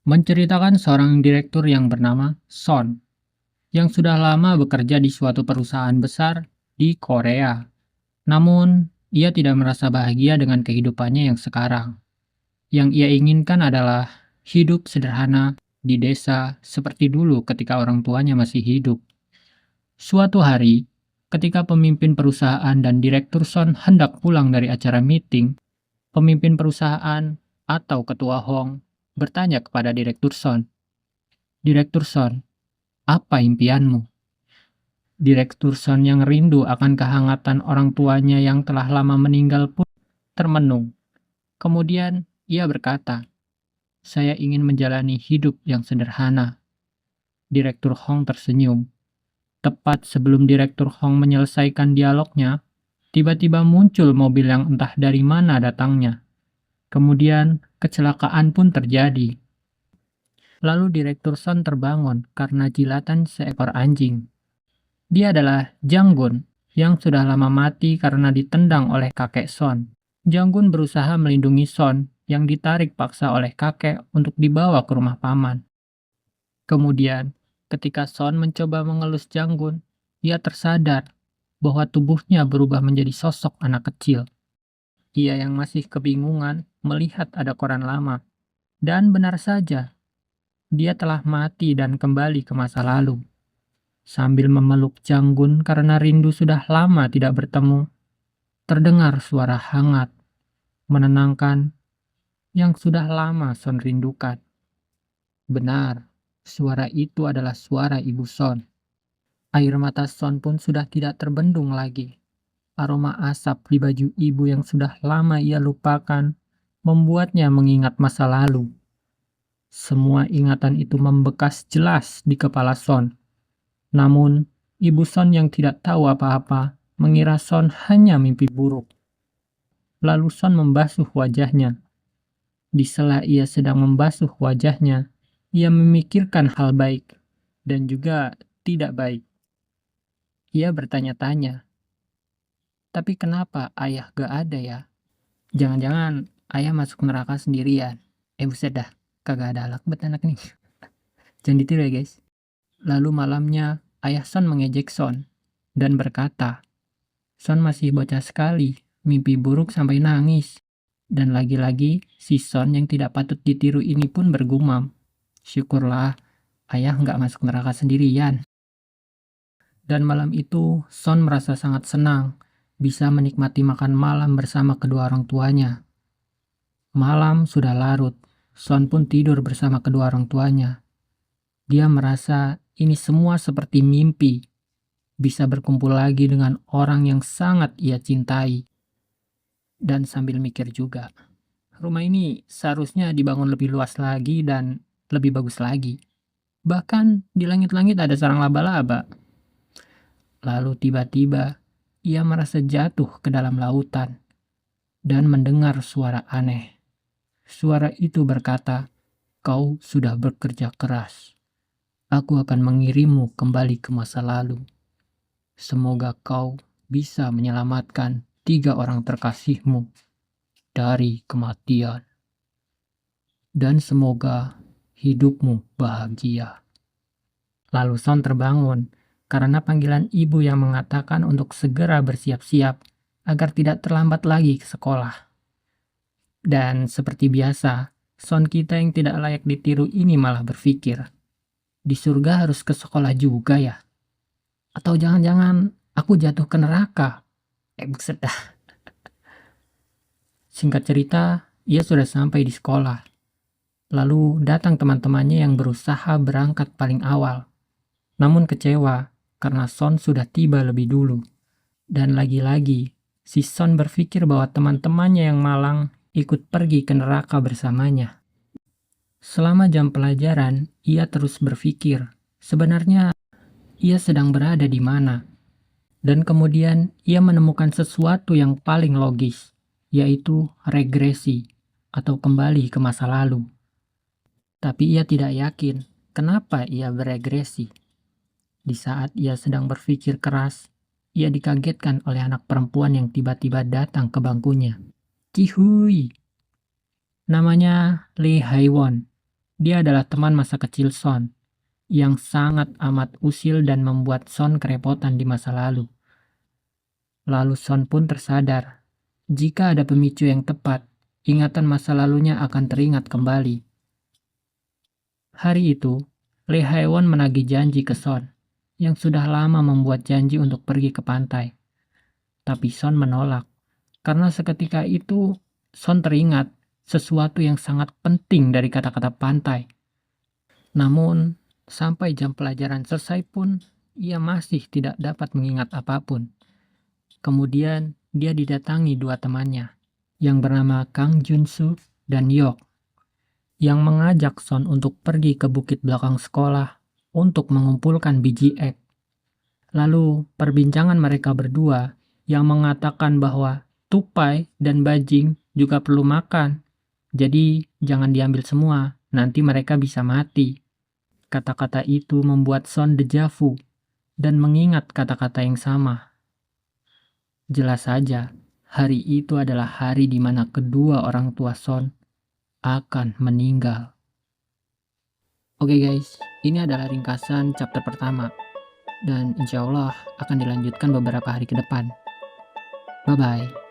Menceritakan seorang direktur yang bernama Son, yang sudah lama bekerja di suatu perusahaan besar di Korea. Namun, ia tidak merasa bahagia dengan kehidupannya yang sekarang. Yang ia inginkan adalah hidup sederhana di desa seperti dulu ketika orang tuanya masih hidup. Suatu hari, ketika pemimpin perusahaan dan direktur Son hendak pulang dari acara meeting, pemimpin perusahaan atau ketua Hong bertanya kepada direktur Son, "Direktur Son, apa impianmu?" Direktur Son yang rindu akan kehangatan orang tuanya yang telah lama meninggal pun termenung. Kemudian ia berkata, "Saya ingin menjalani hidup yang sederhana." Direktur Hong tersenyum. Tepat sebelum Direktur Hong menyelesaikan dialognya, tiba-tiba muncul mobil yang entah dari mana datangnya. Kemudian kecelakaan pun terjadi. Lalu Direktur Son terbangun karena jilatan seekor anjing. Dia adalah Janggun, yang sudah lama mati karena ditendang oleh kakek Son. Janggun berusaha melindungi Son, yang ditarik paksa oleh kakek untuk dibawa ke rumah paman. Kemudian, ketika Son mencoba mengelus Janggun, ia tersadar bahwa tubuhnya berubah menjadi sosok anak kecil. Ia yang masih kebingungan melihat ada koran lama. Dan benar saja, dia telah mati dan kembali ke masa lalu. Sambil memeluk Janggun karena rindu sudah lama tidak bertemu, terdengar suara hangat, menenangkan, yang sudah lama Son rindukan. Benar, suara itu adalah suara Ibu Son. Air mata Son pun sudah tidak terbendung lagi. Aroma asap di baju ibu yang sudah lama ia lupakan membuatnya mengingat masa lalu. Semua ingatan itu membekas jelas di kepala Son. Namun, Ibu Son yang tidak tahu apa-apa mengira Son hanya mimpi buruk. Lalu Son membasuh wajahnya. Di sela ia sedang membasuh wajahnya, ia memikirkan hal baik dan juga tidak baik. Ia bertanya-tanya, tapi kenapa ayah gak ada ya? Jangan-jangan ayah masuk neraka sendirian. Buset dah, kagak ada alakbet anak nih. Jangan ditiru ya guys. Lalu malamnya, ayah Son mengejek Son dan berkata, "Son masih bocah sekali, mimpi buruk sampai nangis." Dan lagi-lagi, si Son yang tidak patut ditiru ini pun bergumam, "Syukurlah, ayah nggak masuk neraka sendirian." Dan malam itu, Son merasa sangat senang, bisa menikmati makan malam bersama kedua orang tuanya. Malam sudah larut, Son pun tidur bersama kedua orang tuanya. Dia merasa ini semua seperti mimpi, bisa berkumpul lagi dengan orang yang sangat ia cintai. Dan sambil mikir juga, rumah ini seharusnya dibangun lebih luas lagi dan lebih bagus lagi. Bahkan di langit-langit ada sarang laba-laba. Lalu tiba-tiba ia merasa jatuh ke dalam lautan dan mendengar suara aneh. Suara itu berkata, "Kau sudah bekerja keras. Aku akan mengirimmu kembali ke masa lalu. Semoga kau bisa menyelamatkan 3 orang terkasihmu dari kematian. Dan semoga hidupmu bahagia." Lalu Son terbangun karena panggilan ibu yang mengatakan untuk segera bersiap-siap agar tidak terlambat lagi ke sekolah. Dan seperti biasa, Son kita yang tidak layak ditiru ini malah berpikir, di surga harus ke sekolah juga ya? Atau jangan-jangan aku jatuh ke neraka? Buset dah. Singkat cerita, ia sudah sampai di sekolah. Lalu datang teman-temannya yang berusaha berangkat paling awal. Namun kecewa karena Son sudah tiba lebih dulu. Dan lagi-lagi, si Son berpikir bahwa teman-temannya yang malang ikut pergi ke neraka bersamanya. Selama jam pelajaran, ia terus berpikir, sebenarnya ia sedang berada di mana. Dan kemudian ia menemukan sesuatu yang paling logis, yaitu regresi atau kembali ke masa lalu. Tapi ia tidak yakin kenapa ia beregresi. Di saat ia sedang berpikir keras, ia dikagetkan oleh anak perempuan yang tiba-tiba datang ke bangkunya. Cihuy! Namanya Lee Haiwon. Dia adalah teman masa kecil Son, yang sangat amat usil dan membuat Son kerepotan di masa lalu. Lalu Son pun tersadar, jika ada pemicu yang tepat, ingatan masa lalunya akan teringat kembali. Hari itu, Lee Haewon menagih janji ke Son, yang sudah lama membuat janji untuk pergi ke pantai. Tapi Son menolak, karena seketika itu Son teringat sesuatu yang sangat penting dari kata-kata pantai. Namun, sampai jam pelajaran selesai pun, ia masih tidak dapat mengingat apapun. Kemudian, dia didatangi dua temannya, yang bernama Kang Junsu dan Yok, yang mengajak Son untuk pergi ke bukit belakang sekolah untuk mengumpulkan biji ek. Lalu, perbincangan mereka berdua yang mengatakan bahwa tupai dan bajing juga perlu makan. Jadi, jangan diambil semua, nanti mereka bisa mati. Kata-kata itu membuat Son dejavu dan mengingat kata-kata yang sama. Jelas saja, hari itu adalah hari di mana kedua orang tua Son akan meninggal. Oke guys, ini adalah ringkasan chapter pertama. Dan insya Allah akan dilanjutkan beberapa hari ke depan. Bye-bye.